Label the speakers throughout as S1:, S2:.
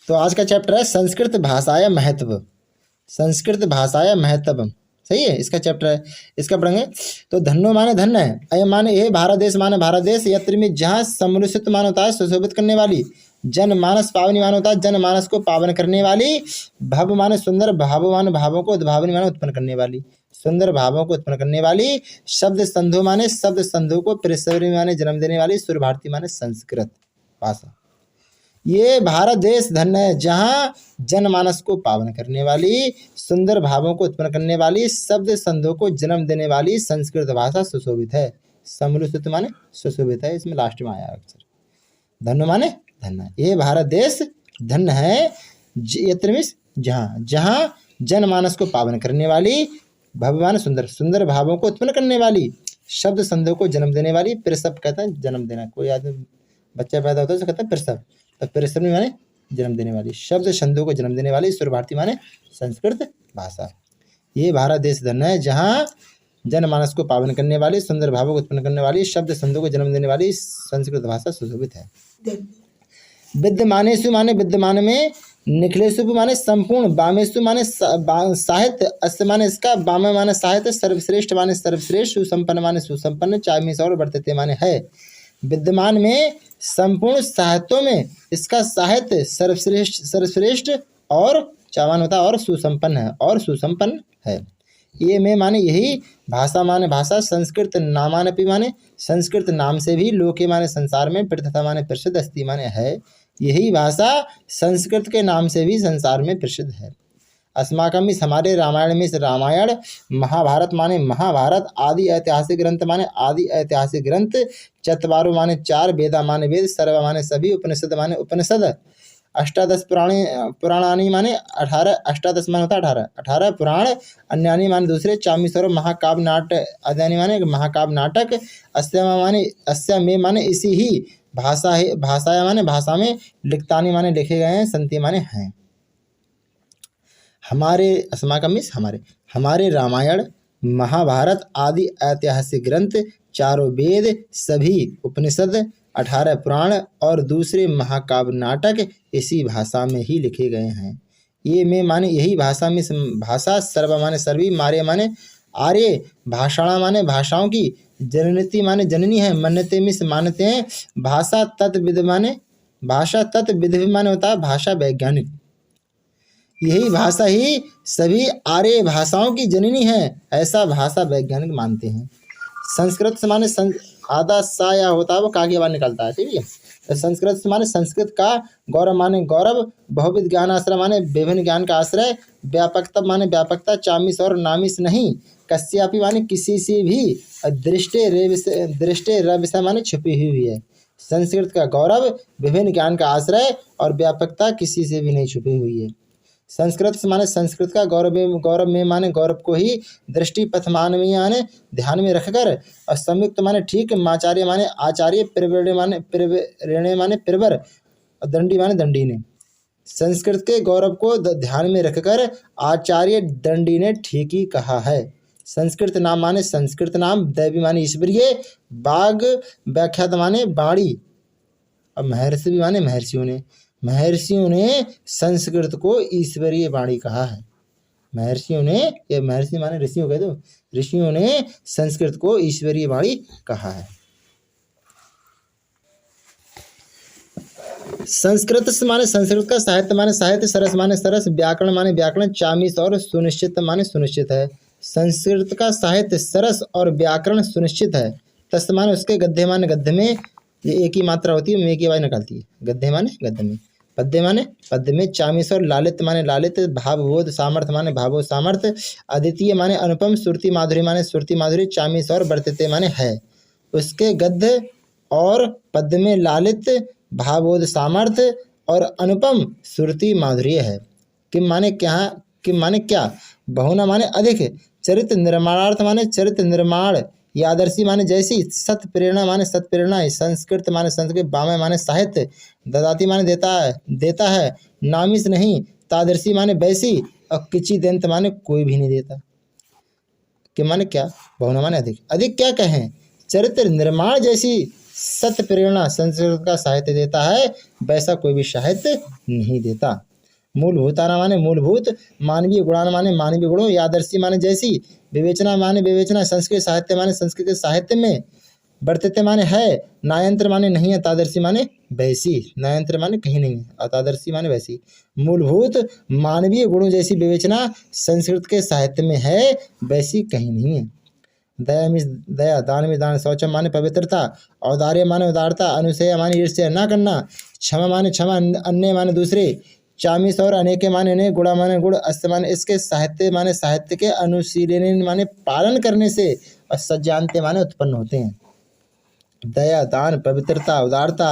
S1: तो आज का चैप्टर है संस्कृत भाषाया महत्व, संस्कृत भाषाया महत्व, सही है, इसका चैप्टर है, इसका पढ़ेंगे। तो धन्नो माने धन्य है, अय माने ये, भारत देश माने भारत देश, यत्र में जहाँ समृषित मान होता है सुशोभित करने वाली, जनमानस पावनी मान होता है जनमानस को पावन करने वाली, भव माने सुंदर, भाव माने भावों को, उद्भावनी माने उत्पन्न करने वाली, सुंदर भावों को उत्पन्न करने वाली, शब्द संधु माने शब्द संधु को, प्रेसवरी माने जन्म देने वाली, सुर भारती माने संस्कृत भाषा। ये भारत देश धन्य है जहाँ जनमानस को पावन करने वाली, सुंदर भावों को उत्पन्न करने वाली, शब्द संधों को जन्म देने वाली संस्कृत भाषा सुशोभित है। समृषित माने सुशोभित है, इसमें लास्ट में आया अक्षर। धन्य माने धन्य, ये भारत देश धन्य है यत्र में जहाँ, जहाँ जनमानस को पावन करने वाली, भगवान सुंदर, सुंदर भावों को उत्पन्न करने वाली, शब्द संधों को जन्म देने वाली, प्रसव कहता है जन्म देना, कोई आदमी बच्चा पैदा होता है तो कहता है प्रसव, तो प्रसव माने जन्म देने वाली, शब्द संधों को जन्म देने वाली, सुर भारती माने संस्कृत भाषा। ये भारत देश धन्य है जहाँ जनमानस को पावन करने वाली, सुंदर भावों को उत्पन्न करने वाली, शब्द संधों को जन्म देने वाली संस्कृत भाषा सुशोभित है। विद्यमानेषु माने विद्यमान में, निखिलेषु माने संपूर्ण, वामेषु माने साहित्य, अस्य माने इसका, वाम माने साहित्य, सर्वश्रेष्ठ माने सर्वश्रेष्ठ, सुसंपन्न माने सुसंपन्न, चामीस और वर्तते माने है। विद्यमान में संपूर्ण साहित्यों में इसका साहित्य सर्वश्रेष्ठ, सर्वश्रेष्ठ और चावान होता और सुसंपन्न है, और सुसंपन्न है। ये में माने यही, भाषा माने भाषा, संस्कृत नामानपि माने संस्कृत नाम से भी, लोके माने संसार में, प्रथता माने प्रसिद्ध, अस्ति माने है, यही भाषा संस्कृत के नाम से भी संसार में प्रसिद्ध है। अस्माकम इस हमारे रामायण में, इस रामायण, महाभारत माने महाभारत, आदि ऐतिहासिक ग्रंथ माने आदि ऐतिहासिक ग्रंथ, चत्वारो माने चार, वेदा माने वेद, सर्व माने सभी, उपनिषद माने उपनिषद, अष्टादश पुराणानि माने 18, अष्टादश माने होता 18, 18 पुराण, अन्यानि माने दूसरे, चामीसर महाकाव्य नाटक, अद्यानि माने महाकाव्य नाटक, अस्या माने, अस्या में माने इसी ही, भाषा है, भाषाया माने भाषा में, लिखतानि माने लिखे गए हैं, संति माने हैं। हमारे अस्माकम मीन्स हमारे, हमारे रामायण, महाभारत आदि ऐतिहासिक ग्रंथ, चारों वेद, सभी उपनिषद, 18 पुराण और दूसरे महाकाव्य नाटक इसी भाषा में ही लिखे गए हैं। ये में माने यही भाषा में, भाषा, सर्व माने सर्वी, मारे माने आर्य, भाषाणा माने भाषाओं की, जननीति माने जननी है, मन्यते मिस मानते हैं, भाषा तत्विद माने, भाषा तत्विद माने होता है भाषा वैज्ञानिक, यही भाषा ही सभी आर्य भाषाओं की जननी है, ऐसा भाषा वैज्ञानिक मानते हैं। संस्कृत से माने आधा सा या होता है वो का की आवाज निकलता है, ठीक है। तो संस्कृत से माने संस्कृत का, गौरव माने गौरव, बहुविध ज्ञान आश्रय माने विभिन्न ज्ञान का आश्रय, व्यापकता माने व्यापकता, चामीस और नामिस नहीं, कस्यापि माने किसी से भी, दृष्टे रविषय माने छुपी हुई है। संस्कृत का गौरव, विभिन्न ज्ञान का आश्रय और व्यापकता किसी से भी नहीं छुपी हुई है। संस्कृत से माने संस्कृत का गौरव, गौरव में माने गौरव को ही, दृष्टि पथमान में माने ध्यान में रखकर, और संयुक्त माने ठीक, माचार्य माने आचार्य, प्रवृणे माने प्रवर, और दंडी माने दंडी ने। संस्कृत के गौरव को ध्यान में रखकर आचार्य दंडी ने ठीक ही कहा है। संस्कृत नाम माने संस्कृत नाम, दैवी माने ईश्वरीय, बाग व्याख्यात माने बाणी, और महर्षि भी माने महर्षियों ने, महर्षियों ने संस्कृत को ईश्वरीय वाणी कहा है। महर्षियों ने, ये महर्षि माने ऋषियों कह दो, ऋषियों ने संस्कृत को ईश्वरीय वाणी कहा है। संस्कृत से माने संस्कृत का साहित्य माने साहित्य, सरस माने सरस, व्याकरण माने व्याकरण, चामीस और सुनिश्चित माने सुनिश्चित है। संस्कृत का साहित्य सरस और व्याकरण सुनिश्चित है। तस् माने उसके, गद्य माने गद्य में, ये एक ही मात्रा होती है, में की आवाज निकलती है, गद्य माने गद्य में, पद्य माने पद्य में, चामीस और लालित माने लालित, भावबोध, सामर्थ्य माने भावो सामर्थ्य, अद्वितीय माने अनुपम, श्रुति माधुरी माने श्रुति माधुरी, चामीस और वर्तते माने है। उसके गद्य और पद्य में लालित, भावबोध, सामर्थ्य और अनुपम श्रुति माधुर्य है। किम माने क्या, किम माने क्या, बहुना माने अधिक, चरित्र निर्माणार्थ माने चरित्र निर्माण, यादर्शी माने जैसी, सत प्रेरणा माने सत प्रेरणा, संस्कृत माने संस्कृत, वामय माने साहित्य, ददाती माने देता है, नामिस नहीं, तादर्शी माने वैसी, और किची दंत माने कोई भी नहीं देता। कि माने क्या, बहुना माने अधिक, अधिक क्या कहें, चरित्र निर्माण जैसी सत्य प्रेरणा संस्कृत का साहित्य देता है, वैसा कोई भी साहित्य नहीं देता। मूलभूताना माने मूलभूत, मानवीय गुणान माने मानवीय गुणों, यादर्शी माने जैसी, विवेचना माने विवेचना, संस्कृत साहित्य माने संस्कृत के साहित्य में, वर्तते माने है, नायंत्र माने नहीं है, तादर्शी माने वैसी, नायंत्र माने कहीं नहीं है और तादर्शी माने वैसी। मूलभूत मानवीय गुणों जैसी विवेचना संस्कृत के साहित्य में है, वैसी कहीं नहीं है। दया मीन्स दया, दान में दान, शौचम माने पवित्रता, औदार्य माने उदारता, अनुसया माने ईर्ष्या न करना, क्षमा माने क्षमा, अन्य माने दूसरे, चामीस और अनेके माने अनेक, गुणा माने गुण, अस्त माने इसके, साहित्य माने साहित्य के, अनुशीलन माने पालन करने से, और सज्जानते माने उत्पन्न होते हैं। दया, दान, पवित्रता, उदारता,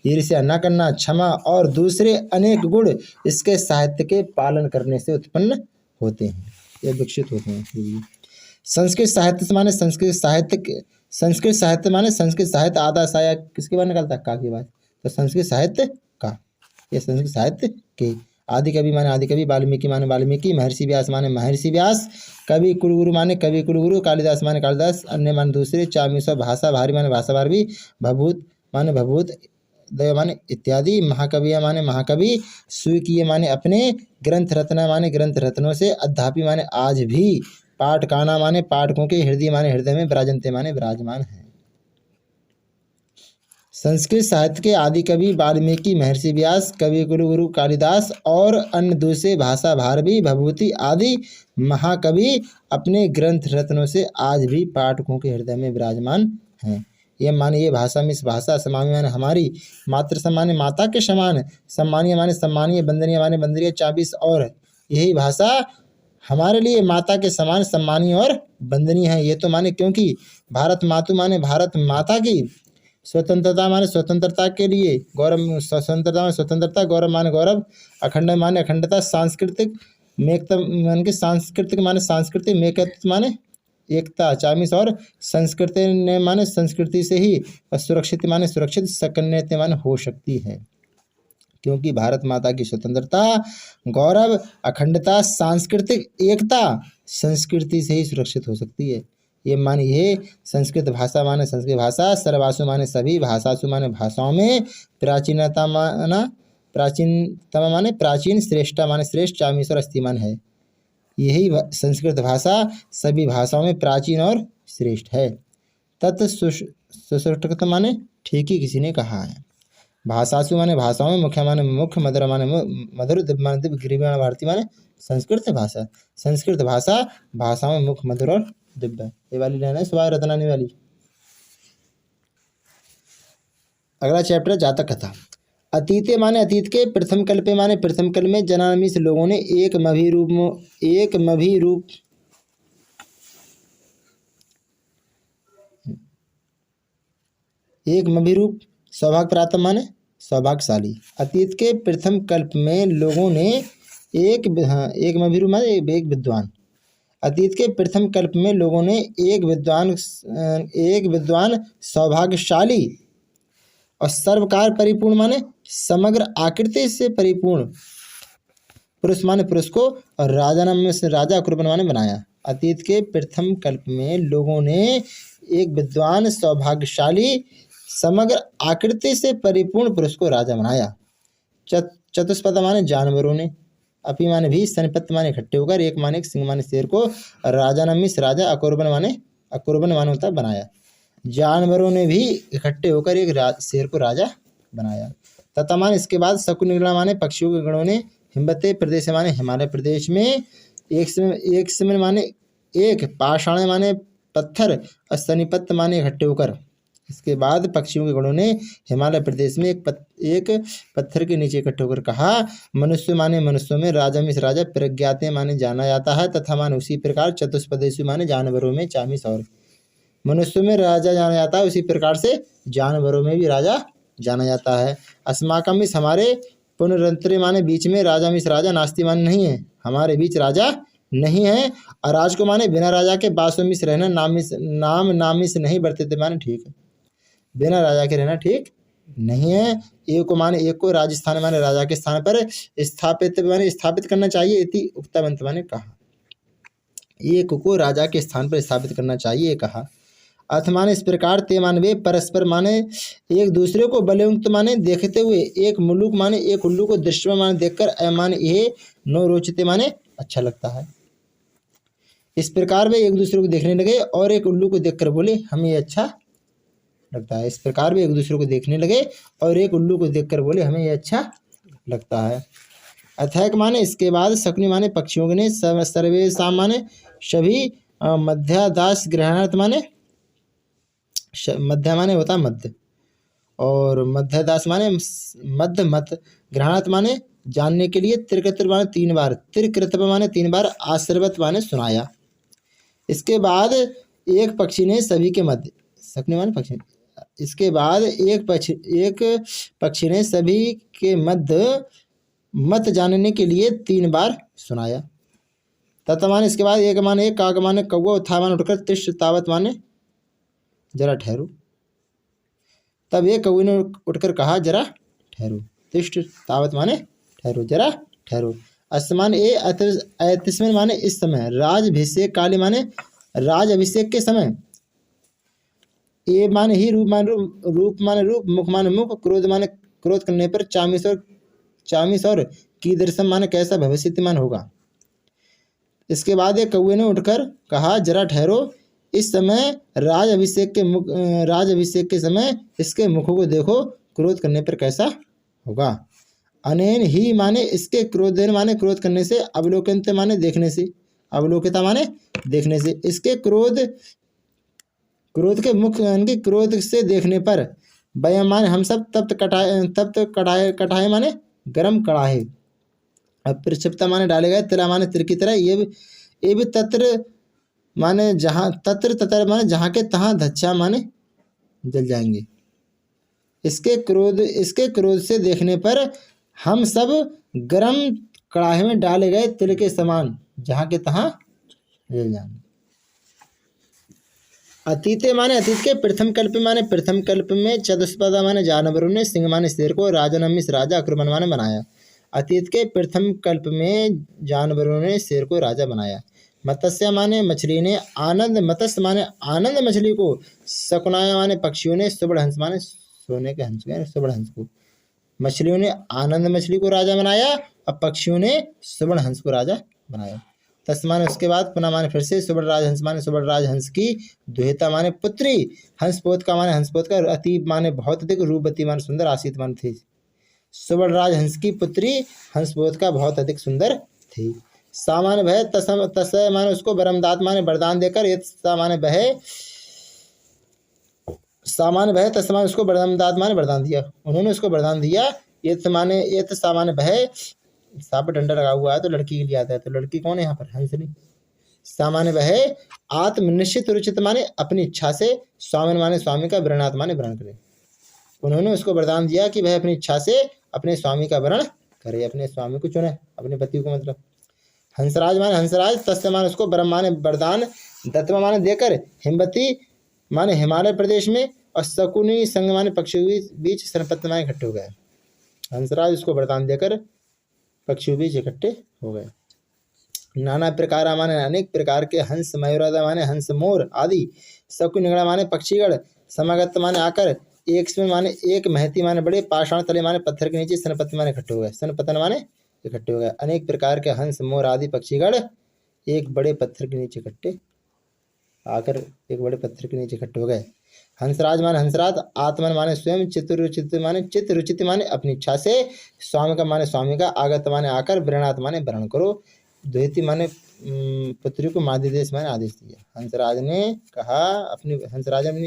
S1: ईर्ष्या न करना, क्षमा और दूसरे अनेक गुण इसके साहित्य के पालन करने से उत्पन्न होते हैं, ये विकसित होते हैं। संस्कृत साहित्य माने संस्कृत साहित्य, संस्कृत साहित्य माने संस्कृत साहित्य, आधा साया किसके बाद निकलता है, का की बात, तो संस्कृत साहित्य का, ये संस्कृत साहित्य के। आदि कवि माने आदि कवि, वाल्मीकि माने वाल्मीकि, महर्षि व्यास माने महर्षि व्यास, कवि कुलगुरु माने कवि कुलगुरु, कालिदास माने कालिदास, अन्य माने दूसरे, चामीसौ भाषा भारी माने भाषा भारी, भभूत माने भभूत, दय माने इत्यादि, महाकवि माने महाकवि, स्वीकीय माने अपने, ग्रंथ रत्न माने ग्रंथ रत्नों से, अध्यापी माने आज भी, पाठकाना माने पाठकों के, हृदय माने हृदय में, विराजनते माने विराजमान है। संस्कृत साहित्य के आदि कवि वाल्मीकि, महर्षि व्यास, कवि कुलगुरु कालिदास और अन्य दूसरे भाषा भारवी, भभूति आदि महाकवि अपने ग्रंथ रत्नों से आज भी पाठकों के हृदय में विराजमान हैं। ये माने ये भाषा में, इस भाषा, समानी माने हमारी, मातृ सम्मान्य माता के समान, सम्मानीय माने सम्मानीय, वंदनीय माने वंदनीय, चाबीस और यही भाषा हमारे लिए माता के समान सम्मानीय और वंदनीय है। ये तो माने क्योंकि भारत मातु माने भारत माता की, स्वतंत्रता माने स्वतंत्रता के लिए, गौरव स्वतंत्रता माने स्वतंत्रता, गौरव माने गौरव, अखंड माने अखंडता, सांस्कृतिक मेकता मान के, सांस्कृतिक माने सांस्कृतिक, मेकत्व माने एकता, चामीस और संस्कृति ने माने संस्कृति से ही, और सुरक्षित माने सुरक्षित, सकन्यते माने हो सकती है, क्योंकि भारत माता की स्वतंत्रता, गौरव, अखंडता, सांस्कृतिक एकता संस्कृति से ही सुरक्षित हो सकती है। ये मानिए संस्कृत भाषा माने संस्कृत भाषा, सर्वासु माने सभी, भाषासु माने भाषाओं में, प्राचीनता माना प्राचीनतम माने प्राचीन, श्रेष्ठता माने श्रेष्ठ, चामीश्वर अस्थिमान है। यही संस्कृत भाषा सभी भाषाओं में प्राचीन और श्रेष्ठ है। तत् सुश्रुत माने ठीक ही किसी ने कहा है। भाषासु माने भाषाओं में, मुख्य माने मुख्य, मधुर माने मधुर, दिव्य माने दिव्य, गिरिवाण भारती माने संस्कृत भाषा, संस्कृत भाषा भाषाओं में मुख्य, मधुर और दिव्य। ये वाली लाइन है स्वाय रत्नानी वाली। अगला चैप्टर है जातक कथा। अतीते माने अतीत के, प्रथम कल्पे माने प्रथम कल्प में, जनामी से लोगों ने एक मभी रूप सौभाग्य प्राप्त माने सौभाग्यशाली। अतीत के प्रथम कल्प में लोगों ने एक मभी रूप माने एक विद्वान, अतीत के प्रथम कल्प में लोगों ने एक विद्वान सौभाग्यशाली और सर्वकार परिपूर्ण माने समग्र आकृति से परिपूर्ण पुरुष माने पुरुष को, और राजा नाम में से राजा कुर्बन माने बनाया। अतीत के प्रथम कल्प में लोगों ने एक विद्वान सौभाग्यशाली समग्र आकृति से परिपूर्ण पुरुष को राजा बनाया। चतुष्पद माने जानवरों ने, अपी माने भी, सनपत माने इकट्ठे होकर, एक माने सिंह माने शेर को, राजा नमिस राजा, अकुर्बन माने होता बनाया। जानवरों ने भी इकट्ठे होकर एक शेर को राजा बनाया। तथा माने इसके बाद शकुनिगणा माने पक्षियों के गणों ने, हिमवते प्रदेश माने हिमालय प्रदेश में, एक समय माने एक, पाषाण माने पत्थर, और सनिपत माने इकट्ठे होकर। इसके बाद पक्षियों के गणों ने हिमालय प्रदेश में एक पत्थर के नीचे इकट्ठे होकर कहा, मनुष्य माने मनुष्यों में, राजा में राजा, प्रज्ञाते माने जाना जाता है, तथा माने उसी प्रकार, चतुष्पदेशु माने जानवरों में, चामीस और मनुष्यों में राजा जाना जाता है, उसी प्रकार से जानवरों में भी राजा जाना जाता है। अस्माकम मिस हमारे, पुनरंतरे माने बीच में, राजा मिस राजा, नास्ति माने नहीं है, हमारे बीच राजा नहीं है। और राज को माने बिना राजा के, बासो मिस रहना, नाम मिस नहीं, बरतते माने ठीक है, बिना राजा के रहना ठीक नहीं है। एक को माने एक को, राजस्थान माने राजा के स्थान पर स्थापित माने स्थापित करना चाहिए, इति उक्तवंत माने कहा, एक को राजा के स्थान पर स्थापित करना चाहिए कहा। अथ माने इस प्रकार ते माने वे परस्पर माने एक दूसरे को बलयुक्त माने देखते हुए एक मुल्लुक माने एक उल्लू को दृश्य में माने देखकर माने ये नो रोचते माने अच्छा लगता है। इस प्रकार वे एक दूसरे को देखने लगे और एक उल्लू को देखकर बोले हमें ये अच्छा लगता है। इस प्रकार वे एक दूसरे को देखने लगे और एक उल्लू को देखकर बोले हमें ये अच्छा लगता है। अथैक माने इसके बाद शकुनी माने पक्षियों ने सर्वेशा माने सभी मध्यादास ग्रहणार्थ माने मध्य माने होता मध्य और मध्यदास माने मध्य मत ग्रहणार्थ माने जानने के लिए त्रिकृत माने 3 बार त्रिकृत माने 3 बार आश्रवत माने सुनाया। इसके बाद एक पक्षी ने सभी के मध्य शकुनी माने पक्षी इसके बाद एक पक्षी ने सभी के मध्य मत जानने के लिए 3 बार सुनाया। तथा माने इसके बाद एक माने एक काक माने कौवा था माने उठकर तिष्ठ तावत माने जरा ठहरू। तब एक कौवे ने उठकर कहा जरा ठहरू। तिष्ठ तावत माने ठहरू जरा ठहरू। अस्मान ए अतिस्मन माने इस समय राजभिषेक काले माने राज अभिषेक के समय ए माने ही रूप माने रूप मुख माने मुख क्रोध माने क्रोध करने पर चामीस और कीदृशम माने कैसा भविष्यमान होगा। इसके बाद एक कौवे ने उठकर कहा जरा ठहरो इस समय राज अभिषेक के समय इसके मुखों को देखो क्रोध करने पर कैसा होगा। अनेन ही माने इसके क्रोधन माने क्रोध करने से अवलोकनते माने देखने से अवलोकिता माने देखने से इसके क्रोध के मुख इनके क्रोध से देखने पर बयम माने हम सब तप्त कटाए माने गरम कड़ाहे। अब प्रक्षिप्ता माने डाले गए तिला माने तिर की तरह ये भी तत्र माने जहाँ तत्र माने जहाँ के तहाँ धच्छा माने जल जाएंगे। इसके क्रोध से देखने पर हम सब गरम कड़ाहे में डाले गए तिल के समान जहाँ के तहाँ जल जाएंगे। अतीते माने अतीत के प्रथम कल्प माने प्रथम कल्प में चतुष्पदा माने जानवरों ने सिंह माने शेर को राजनमिस राजा अक्रमण माने बनाया। अतीत के प्रथम कल्प में जानवरों ने शेर को राजा बनाया। मत्स्य माने मछली ने आनंद मत्स्य माने आनंद मछली को शकुनाया माने पक्षियों ने सुबड़ हंस माने सोने के हंस सुबड़ हंस को मछलियों ने आनंद मछली को राजा बनाया और पक्षियों ने सुबड़ हंस को राजा बनाया। तस्मान उसके बाद पुनः माने फिर से सुबड़ राज हंस की दुहिता माने पुत्री हंसपोत का माने हंसपोत का अति माने बहुत अधिक रूपवती माने सुंदर आसित माने थी। सुबड़ राज हंस की पुत्री हंसपोत का बहुत अधिक सुंदर थी। सामान्य भय तस माने उसको बरमदात माने वरदान देकर ये सामान्य भय तस्मान उसको बरमदात माने वरदान दिया उन्होंने उसको वरदान दिया। ये सामान्य भय साप डंडा लगा हुआ है तो लड़की के लिए आता है तो लड़की कौन है यहाँ पर हंसनी। सामान्य वह आत्मनिश्चित रुचित माने अपनी इच्छा से स्वामी माने स्वामी का वरणात् माने वरण करे। उन्होंने उसको वरदान दिया कि वह अपनी इच्छा से अपने स्वामी का वरण करे अपने स्वामी को चुने अपने पति को मतलब। हंसराज माने हंसराज तस्य माने उसको ब्रह्म माने वरदान दत्तमा माने देकर हिमवती माने हिमालय प्रदेश में और शकुनी संग माने पक्षियों के बीच सरपत्त माने इकट्ठे हो गए। हंसराज उसको वरदान देकर पक्षियों बीच इकट्ठे हो गए। नाना प्रकार माने अनेक प्रकार के हंस मयूरादा माने हंस मोर आदि शकुन निगड़ा माने पक्षीगण समागत माने आकर एक में माने एक महती माने बड़े पाषाण तले माने पत्थर के नीचे सनपत्ति माने इकट्ठे हो गए। सनपतन माने इकट्ठे हो गए। अनेक प्रकार के हंस मोर आदि पक्षीगण एक बड़े पत्थर के नीचे इकट्ठे आकर एक बड़े पत्थर के नीचे इकट्ठे हो गए। हंसराज माने हंसराज आत्मन माने स्वयं चित्त रुचित माने अपनी इच्छा से स्वामी का माने स्वामी का आगत माने आकर वरणात् माने वरण करो। द्वैती माने पुत्री को माध्य देश माने आदेश दिया। हंसराज ने अपनी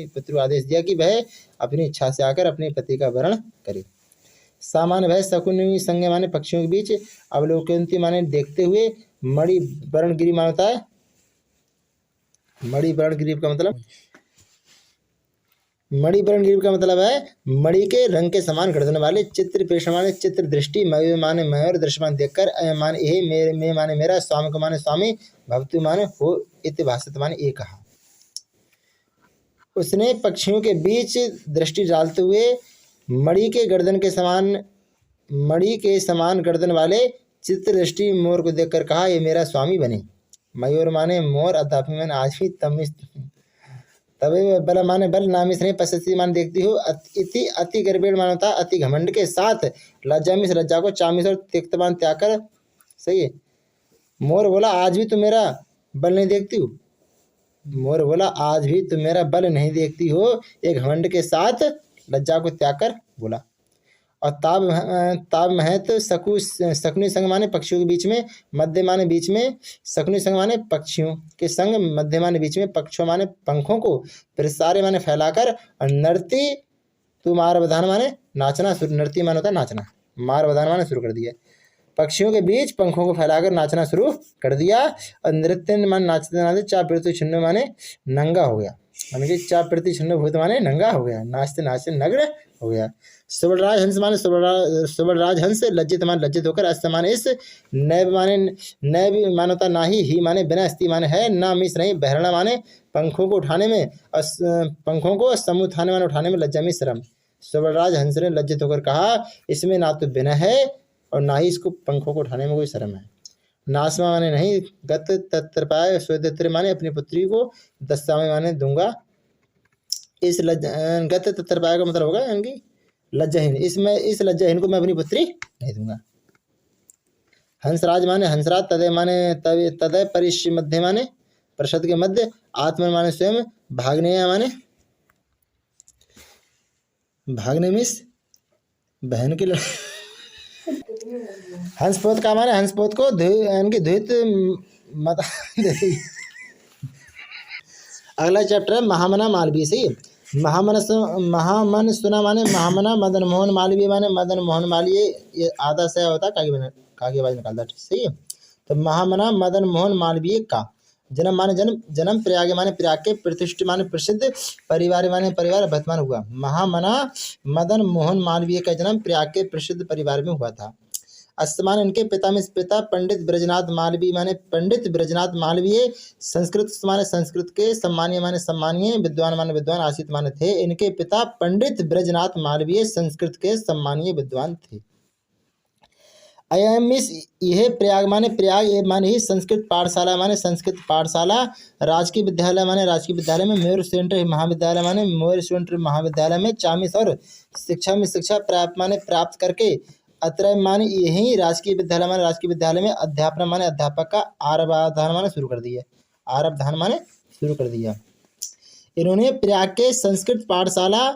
S1: पुत्री को आदेश दिया कि वह अपनी इच्छा से आकर अपने पति का वरण करे। सामान्य भय शकुनी संज्ञा माने पक्षियों के बीच अवलोकनती माने देखते हुए मणि वरणगिरी मानता है। मणि वरणगिरी का मतलब है मणि के रंग के समान गर्दन वाले चित्र पेश माने चित्र दृष्टि मयूर माने मयूर दृश्यमान देखकर माने ये मैं माने मेरा स्वामी को माने स्वामी भक्ति माने हो इत भाषित माने ये कहा। उसने पक्षियों के बीच दृष्टि डालते हुए मणि के समान गर्दन वाले चित्र दृष्टि मोर को देखकर कहा ये मेरा स्वामी बने। मयूर माने मोर अध्यात्म माने आज भी तभी बल माने बल, नामी श्रेणी, पश्यति माने देखती हो, इति अति गर्भेण माने होता अति घमंड के साथ, लज्जा में लज्जा को, चामिस और त्यक्त मान त्याग कर। सही है। मोर बोला आज भी तुम मेरा बल नहीं देखती हो, मोर बोला आज भी तुम मेरा बल नहीं देखती हो, एक घमंड के साथ लज्जा को त्याग कर बोला। और ताब महत शकुनी संग माने पक्षियों के बीच में, मध्य माने बीच में, शकुनी संग माने पक्षियों के संग, मध्य माने बीच में, पक्षों माने पंखों को, प्रसारे माने फैलाकर, और नर्ती तू मार बधान माने नाचना, नर्ती माने होता है नाचना, मार बधान माने शुरू कर दिया। पक्षियों के बीच पंखों को फैलाकर नाचना शुरू कर दिया। और नृत्य माने नाचते नाचते चा पृथ्वी छिन्न माने नंगा हो गया, माने चा पृथ्वी छिन्न भूत माने नंगा हो गया, नाचते नाचते नग्न हो गया। सुबलराज हंस माने सुबलराज हंस, लज्जित माने लज्जित होकर, अस्त माने इस, नैब माने नैब माने होता नाही, ही माने बिना, स्ती माने है, ना मिस नहीं, बहरना माने पंखों को उठाने में, पंखों को समूह उठाने माने उठाने में, लज्जा में शर्म। सुबलराज हंस ने लज्जित होकर कहा, इसमें ना तो बिना है और ना ही इसको पंखों को उठाने में कोई शर्म है। नासमा माने नहीं, गत तत्पाय स्वदत्र माने अपनी पुत्री को, दस्तामे माने दूंगा। इस गत तत्पाय का मतलब होगा इनकी लज्जाहीन, इसमें इस लज्जाहीन को मैं अपनी पुत्री नहीं दूंगा। हंसराज माने हंसराज, तदय माने तदय, परिश्य मध्य माने परिषद के मध्य, आत्मन माने स्वयं, भागने माने भागने मिस बहन की हंसपोत का माने हंसपोत को इनकी द्वित मत। अगला चैप्टर है महामना मालवीय। सही है। महामन सुना माने महामना, मदन मोहन मालवीय माने मदन मोहन मालवीय, ये आधा से होता है कागी आवाज निकालता। सही है। तो महामना मदन मोहन मालवीय का जन्म माने जन्म प्रयाग माने प्रयाग के, प्रतिष्ठित माने प्रसिद्ध, परिवार माने परिवार, वर्तमान हुआ। महामना मदन मोहन मालवीय का जन्म प्रयाग के प्रसिद्ध परिवार में हुआ था। अस्मान इनके पिता में पिता पंडित ब्रजनाथ मालवीय माने पंडित ब्रजनाथ मालवीय, संस्कृत माने संस्कृत के, सम्मानीय माने सम्मानीय, विद्वान माने विद्वान, आशित माने थे। इनके पिता पंडित ब्रजनाथ मालवीय संस्कृत के सम्मानीय विद्वान थे। अयमिस यह प्रयाग माने ही संस्कृत पाठशाला माने संस्कृत पाठशाला, राजकीय विद्यालय माने राजकीय विद्यालय में, मयूर सेंटर महाविद्यालय माने मयूर सेंटर महाविद्यालय में, चामिस और शिक्षा में शिक्षा प्राप्त माने प्राप्त करके, अत्र माने यही राजकीय विद्यालय माने राजकीय विद्यालय में, अध्यापन माने अध्यापक का, आरब्धान माने शुरू कर दिया, आरब्धान माने शुरू कर दिया। इन्होंने प्रयाग के संस्कृत पाठशाला,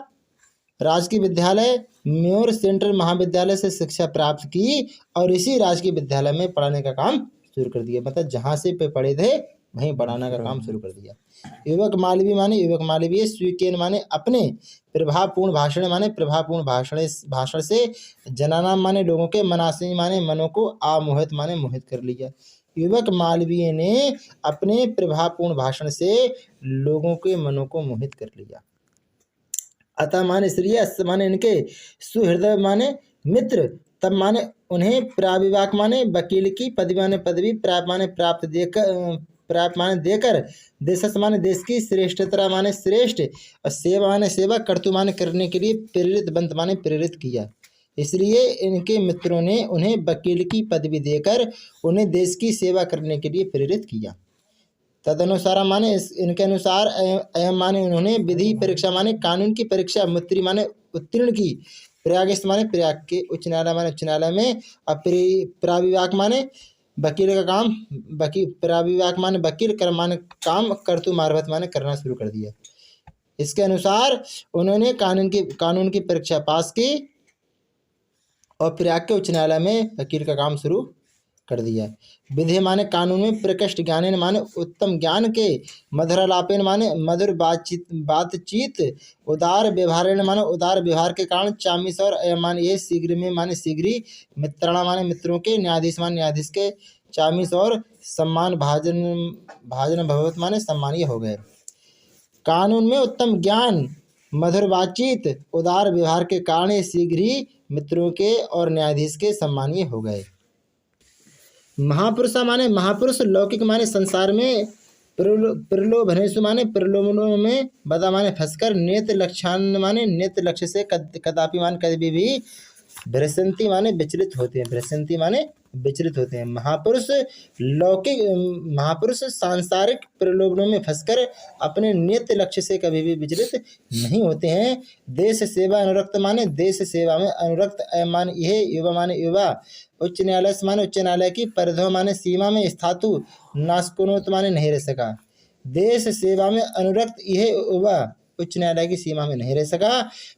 S1: राजकीय विद्यालय, म्योर सेंट्रल महाविद्यालय से शिक्षा प्राप्त की और इसी राजकीय विद्यालय में पढ़ाने का काम शुरू कर दिया। मतलब जहाँ से पे पढ़े थे वहीं पढ़ाने का काम शुरू कर दिया। युवक मालवीय माने युवक मालवीय, स्वीकेन माने अपने, प्रभावपूर्ण भाषण माने प्रभावपूर्ण भाषण से, जनाना माने लोगों के, मनासी माने मनों को, आमोहित माने मोहित कर लिया। युवक मालवीय ने अपने प्रभावपूर्ण भाषण से लोगों के मनों को मोहित कर लिया। अतः माने श्रेयस माने इनके, सुहृदय माने मित्र, तब माने उन्हें, प्राविवाक माने वकील की, पदवी माने पदवी, प्राप्त माने प्राप्त देकर, देशस माने देश की, श्रेष्ठतरा माने श्रेष्ठ, और सेवा माने सेवा, कर्तु माने करने के लिए, प्रेरित बंत माने प्रेरित किया। इसलिए इनके मित्रों ने उन्हें वकील की पदवी देकर उन्हें देश की सेवा करने के लिए प्रेरित किया। तदनुसार माने इनके अनुसार, अयम माने उन्होंने, विधि परीक्षा माने कानून की परीक्षा, मुत्री माने उत्तीर्ण की, प्रयाग माने प्रयाग के, उच्च न्यायालय माने उच्च न्यायालय में, और प्राविवाक माने वकील का काम, प्राविवाक माने वकील, कर्म माने काम, कर्तु मार्फत माने करना शुरू कर दिया। इसके अनुसार उन्होंने कानून की परीक्षा पास की और प्रयाग के उच्च न्यायालय में वकील का काम शुरू कर दिया। विधि माने कानून में, प्रकृष्ट ज्ञानेन माने उत्तम ज्ञान के, मधुरालापेन माने मधुर बातचीत, उदार व्यवहारेण माने उदार व्यवहार के कारण, चामिस और माने ये शीघ्र में माने शीघ्री, मित्रणा माने मित्रों के, न्यायाधीश माने न्यायाधीश के, चामिस और सम्मान भाजन भगवत माने सम्मानीय हो गए। कानून में उत्तम ज्ञान, मधुर बातचीत, उदार व्यवहार के कारण शीघ्र ही मित्रों के और न्यायाधीश के सम्मानीय हो गए। महापुरुषा माने महापुरुष, लौकिक माने संसार में, प्रलोभनेषु माने प्रलोभनों में, बदा माने फंसकर, नेत्र लक्षण माने नेत्र लक्ष्य से, कदापि माने कभी भी, भ्रसंती माने विचलित होते हैं, भ्रसंती माने विचलित होते हैं। महापुरुष सांसारिक प्रलोभनों में फंसकर अपने नित्य लक्ष्य से कभी भी विचलित नहीं होते हैं। देश सेवा अनुरक्त माने देश सेवा में अनुरक्त, मान यह युवा माने युवा, उच्च न्यायालय से माने उच्च न्यायालय की, परिधो माने सीमा में, स्थातु नास्कोनोत माने नहीं रह सका। देश सेवा में अनुरक्त यह युवा उच्च न्यायालय की सीमा में नहीं रह सका।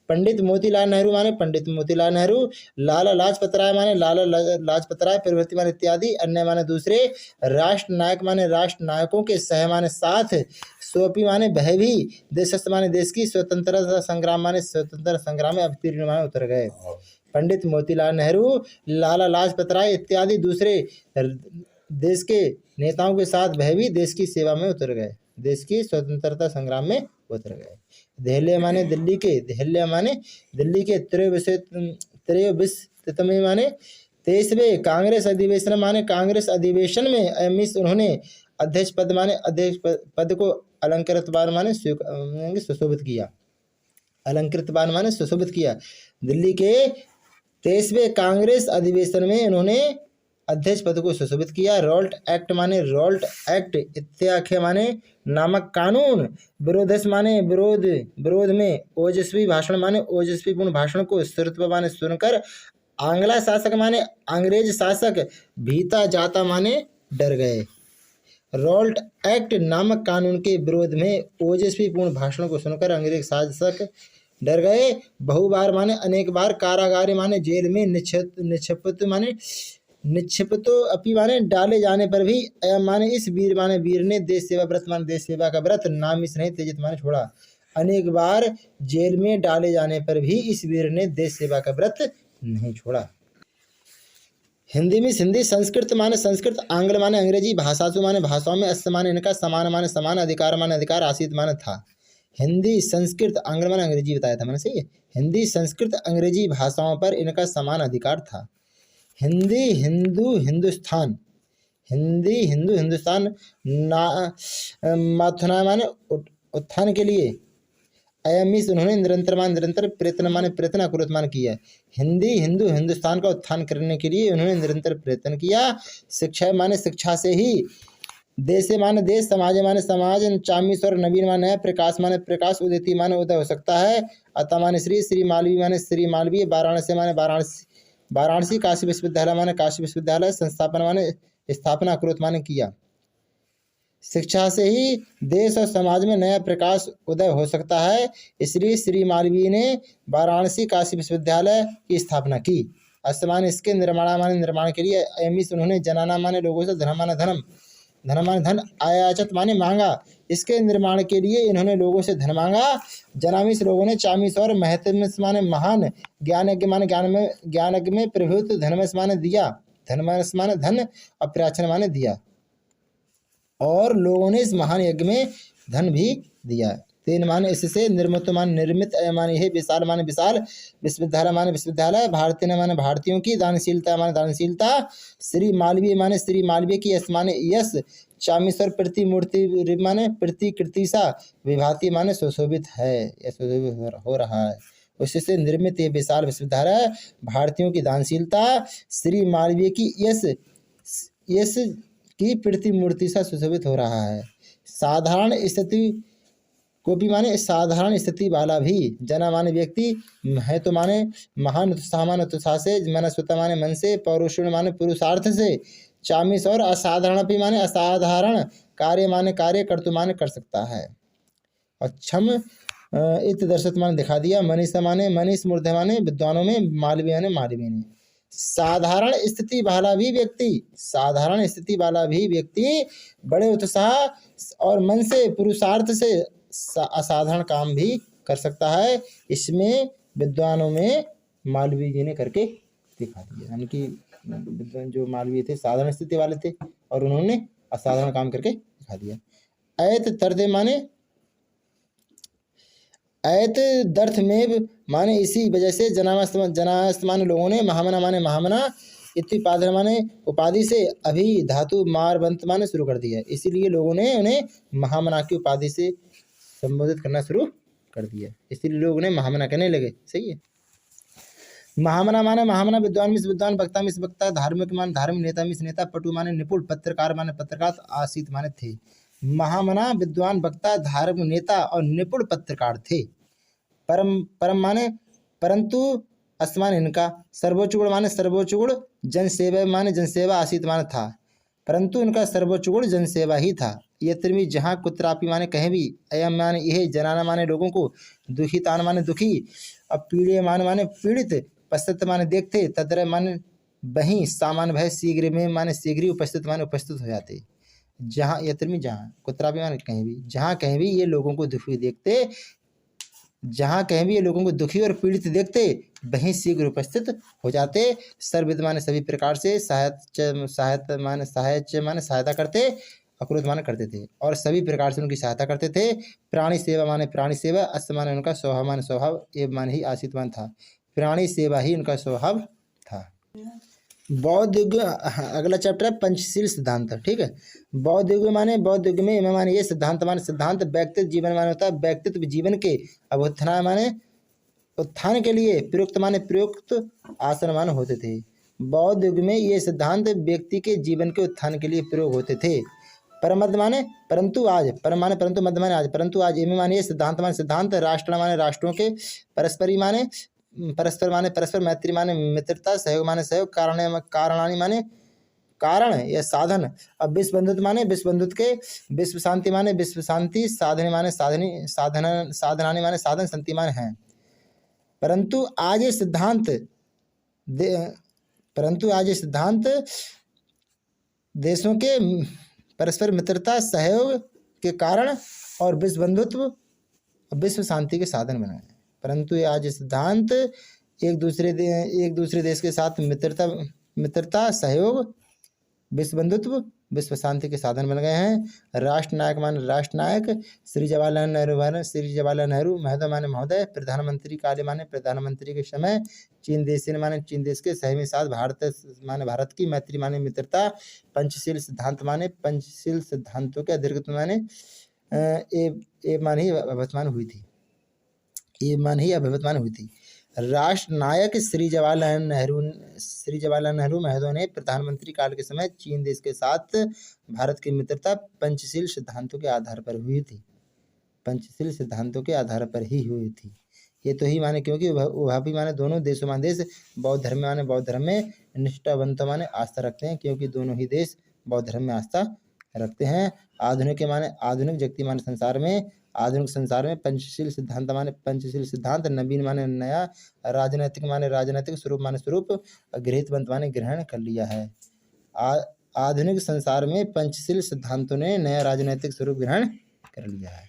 S1: पंडित मोतीलाल नेहरू माने पंडित मोतीलाल नेहरू, लाला लाजपत राय माने लाला लाजपत राय, प्रभृति माने इत्यादि, अन्य माने दूसरे, राष्ट्र नायक माने राष्ट्र नायकों के, सह माने साथ, सोपी माने वह भी, देशस्थ माने देश की, स्वतंत्रता संग्राम माने स्वतंत्रता संग्राम में अवतीर्ण माने उतर गए। पंडित मोतीलाल नेहरू, लाला लाजपत राय इत्यादि दूसरे देश के नेताओं के साथ वह भी देश की सेवा में उतर गए, देश की स्वतंत्रता संग्राम में उतर गए। देहल्या माने दिल्ली के, देहल्या माने दिल्ली के, त्रयोविंशतितमे माने 23वें कांग्रेस अधिवेशन माने कांग्रेस अधिवेशन में एमिस उन्होंने अध्यक्ष पद माने अध्यक्ष पद को अलंकृतवान माने सुशोभित किया, अलंकृतवान माने सुशोभित किया। दिल्ली के 23वें कांग्रेस अधिवेशन में उन्होंने अध्यक्ष पद को सुशोभित किया। रोल्ट एक्ट माने रोल्ट एक्ट, इत्याख्य माने नामक कानून, विरोधस माने विरोध में, ओजस्वी भाषण माने ओजस्वीपूर्ण भाषण को, श्रुतवा माने सुनकर, आंग्ला शासक माने अंग्रेज शासक, भीता जाता माने डर गए। रोल्ट एक्ट नामक कानून के विरोध में ओजस्वीपूर्ण भाषण को सुनकर अंग्रेज शासक डर गए। बहुबार माने अनेक बार, कारागार माने जेल में, निक्षिप्तो अपि माने डाले जाने पर भी, माने इस वीर माने वीर ने देश सेवा व्रत माने देश सेवा का व्रत, नामिस नहीं त्यजित माने छोड़ा। अनेक बार जेल में डाले जाने पर भी इस वीर ने देश सेवा का व्रत नहीं छोड़ा। हिंदी में हिंदी, संस्कृत माने संस्कृत, आंग्ल माने अंग्रेजी, भाषासु माने भाषाओं में, अस्य माने इनका, समान माने समान, अधिकार माने अधिकार, आसीत माने था। हिंदी संस्कृत आंग्ल माने अंग्रेजी बताया था मैंने, सही है। हिंदी संस्कृत अंग्रेजी भाषाओं पर इनका समान अधिकार था। हिंदी हिंदू हिंदुस्तान, हिंदी हिंदू हिंदुस्तान, माथुना माने उत्थान के लिए, अयमिस उन्होंने निरंतर मान निरंतर, प्रयत्न माने प्रयत्न, अकुरत मान किया। हिंदी हिंदू हिंदुस्तान का उत्थान करने के लिए उन्होंने निरंतर प्रयत्न किया। शिक्षा माने शिक्षा से ही, देश माने देश, समाज माने समाज, चामीश्वर नवीन माने नया, प्रकाश माने प्रकाश, उदिति माने उदय हो सकता है। अतः माने श्री मालवी माने श्री मालवीय, वाराणसी माने वाराणसी, काशी विश्वविद्यालय माने काशी विश्वविद्यालय, संस्थापन माने स्थापना, अकुरत माने किया। शिक्षा से ही देश और समाज में नया प्रकाश उदय हो सकता है, इसलिए श्री मालवीय ने वाराणसी काशी विश्वविद्यालय की स्थापना की। असमान इसके निर्माण माने निर्माण के लिए, एमिस उन्होंने, जनाना माने लोगों से, धन माने धनम, धन माने धन, आयाचत माने मांगा, इसके निर्माण के लिए इन्होंने लोगों से धन मांगा। जनामिस लोगों ने, चामीस और महत्वस माने महान, ज्ञानज्ञ माने ज्ञानज्ञ में, प्रभुत धनमस माने दिया, धनमस माने धन, और प्राचीन माने दिया, और लोगों ने इस महान यज्ञ में धन भी दिया। तीन माने इससे, निर्मित माने निर्मित, माने यह, विशाल माने विशाल, विश्वविद्यालय माने विश्वविद्यालय, भारतीय माने भारतीयों की, दानशीलता माने दानशीलता, श्री मालवीय माने श्री मालवीय की, यश माने यश, चामीश्वर प्रतिमूर्ति माने प्रतिकृति सा, विभाति माने सुशोभित है, यह सुशोभित हो रहा है, उससे निर्मित ये विशाल विश्वविद्यालय, भारतीयों की दानशीलता, श्री मालवीय की यश की प्रतिमूर्ति सा सुशोभित हो रहा है। साधारण स्थिति को भी माने साधारण स्थिति वाला भी, जना माने व्यक्ति, है तो माने महान, उत्साह माने उत्साह से, मनस्वता माने मन से, पौरुषण माने पुरुषार्थ से, चामीस और असाधारण भी माने असाधारण, कार्य माने कार्य, कर्तु माने कर सकता है। और क्षम इत दर्शत माने दिखा दिया, मनीषा माने मनीष, मूर्ध माने विद्वानों में, मालवीय ने मालवीय ने। साधारण स्थिति वाला भी व्यक्ति, साधारण स्थिति वाला भी व्यक्ति बड़े उत्साह और मन से, पुरुषार्थ से असाधारण काम भी कर सकता है। इसमें विद्वानों में मालवीय जी ने करके दिखा दिया, यानी कि विद्वान जो मालवीय थे साधारण स्थिति वाले थे और उन्होंने असाधारण काम करके दिखा दिया। ऐत तर्दे माने ऐत दर्थ में माने इसी वजह से, जनास्त माने लोगों ने, महामना माने महामना, इत्युपाधि माने उपाधि से, अभी धातु मारबंत माने शुरू कर दिया, इसीलिए लोगों ने उन्हें महामना की उपाधि से संबोधित करना शुरू कर दिया, इसीलिए लोग उन्हें महामना कहने लगे। सही है। महामना माने महामना, विद्वान मिस विद्वान, वक्ता मिस वक्ता, धार्मिक माने धार्मिक, नेता मिस नेता, पटु माने निपुण, पत्रकार माने पत्रकार, आसित माने थे। महामना विद्वान वक्ता धार्मिक नेता और निपुण पत्रकार थे। परम परम माने परंतु असमान इनका, सर्वोच्च गुण माने सर्वोच्च गुण, जनसेवा माने जनसेवा, आसित माने था, परंतु इनका सर्वोच्च गुण जनसेवा ही था। यत्र भी जहाँ कुत्रापि माने कहीं भी, अयम माने यह, जनाना माने लोगों को, दुखितान माने दुखी, और पीड़े माने पीड़ित, पश्चात माने देखते, तत्र माने वहीं, सामान भय शीघ्र में माने शीघ्र ही, उपस्थित माने उपस्थित हो जाते। जहाँ यत्र में जहाँ, कुत्रापि माने कहीं भी, जहाँ कहीं भी ये लोगों को दुखी देखते, जहाँ कहीं भी ये लोगों को दुखी और पीड़ित देखते, वहीं शीघ्र उपस्थित हो जाते। सर्वविध माने सभी प्रकार से, सहायता माने सहायता करते, अक्रोध माने करते थे, और सभी प्रकार से उनकी सहायता करते थे। प्राणी सेवा माने प्राणी सेवा, अस्त माने उनका स्वभाव माने स्वभाव, एव माने ही आसित मान था, प्राणी सेवा ही उनका स्वभाव था। बौद्ध युग, अगला चैप्टर है पंचशील सिद्धांत। ठीक है, बौद्ध युग माने बौद्ध युग में माने ये सिद्धांत माने सिद्धांत, व्यक्तित्व जीवन माने होता है, व्यक्तित्व जीवन के अभ्युत्थान माने उत्थान के लिए प्रयुक्त माने प्रयुक्त आसन माने होते थे। बौद्ध युग में ये सिद्धांत व्यक्ति के जीवन के उत्थान के लिए प्रयोग होते थे। परमद माने परंतु आज, परम माने परंतु, मध्य माने आज, परंतु आज, एवं माने ये सिद्धांत माने सिद्धांत, राष्ट्र माने राष्ट्रों के, परस्परी माने परस्पर माने परस्पर, मैत्री माने मित्रता, सहयोग माने सहयोग, कारणानि माने कारण या साधन, अब विश्व बंधुत्व माने विश्व बंधुत्व के, विश्व शांति माने विश्व शांति, साधने माने साधनी, साधनानि माने साधन, संति माने हैं। परंतु आज ये सिद्धांत परंतु आज ये सिद्धांत देशों के परस्पर मित्रता, सहयोग के कारण और विश्व बंधुत्व, विश्व शांति के साधन बने हैं। परंतु ये आज सिद्धांत एक दूसरे देश के साथ मित्रता, सहयोग, विश्व बंधुत्व, विश्व शांति के साधन बन गए हैं। राष्ट्र नायक माने राष्ट्र नायक, श्री जवाहरलाल नेहरू महोदय माने महोदय, प्रधानमंत्री काले माने प्रधानमंत्री के समय, चीन देश माने चीन देश के, सही में साथ, भारत माने भारत की, मैत्री माने मित्रता, पंचशील सिद्धांत माने पंचशील सिद्धांतों के अधिकृत माने ए मान ही अभिवर्तमान हुई थी, ये मान ही अभिवर्तमान हुई थी। राष्ट्र नायक श्री जवाहरलाल नेहरू महोदय ने प्रधानमंत्री काल के समय चीन देश के साथ भारत की मित्रता पंचशील सिद्धांतों के आधार पर हुई थी, पंचशील सिद्धांतों के आधार पर ही हुई थी। ये तो ही माने क्योंकि वह भी माने दोनों देशों माने देश, बौद्ध धर्म माने बौद्ध धर्म में निष्ठावंत माने आस्था रखते हैं, क्योंकि दोनों ही देश बौद्ध धर्म में आस्था रखते हैं। आधुनिक माने आधुनिक जगती माने संसार में, आधुनिक संसार में पंचशील सिद्धांत माने पंचशील सिद्धांत, नवीन माने नया, राजनैतिक माने राजनैतिक, स्वरूप माने स्वरूप, गृहीतवंत माने ग्रहण कर लिया है। आधुनिक संसार में पंचशील सिद्धांतों ने नया राजनैतिक स्वरूप ग्रहण कर लिया है।